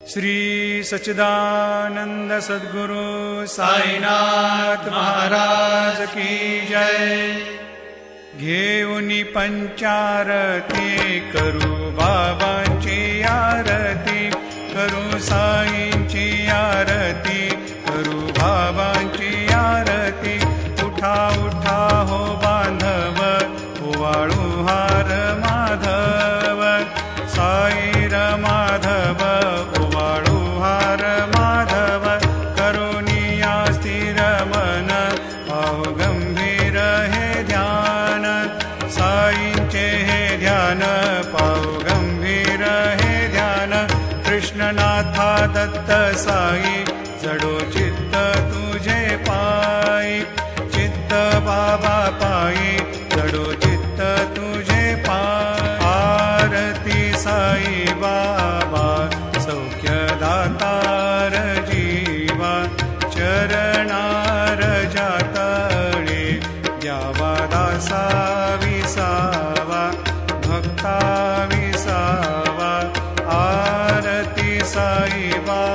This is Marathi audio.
श्री सच्चिदानंद सद्गुरु साईनाथ महाराज की जय। घेऊनी पंचारती करू बाबांची आरती, करू साईंची आरती, करू बाबांची आरती। उठा उठा हो बांधव, ओवाळू हार माधव, साईर माधव ओवाळू हार माधव। करुणिया स्थिर मन, पाहु गंभीर हे ध्यान, साईंचे हे ध्यान, पाहु गंभीर हे ध्यान। कृष्णनाथा दत्त साई, जडो चित्त तुझे पायी, चित्त बाबा पायी, जडो चित्त तुझे पायी। आरती साई बाबा, सौख्य दातार जीवा, चरणार जातळे, द्यावा दासा विसावा, भक्ता विसावा। आरती साई बाबा,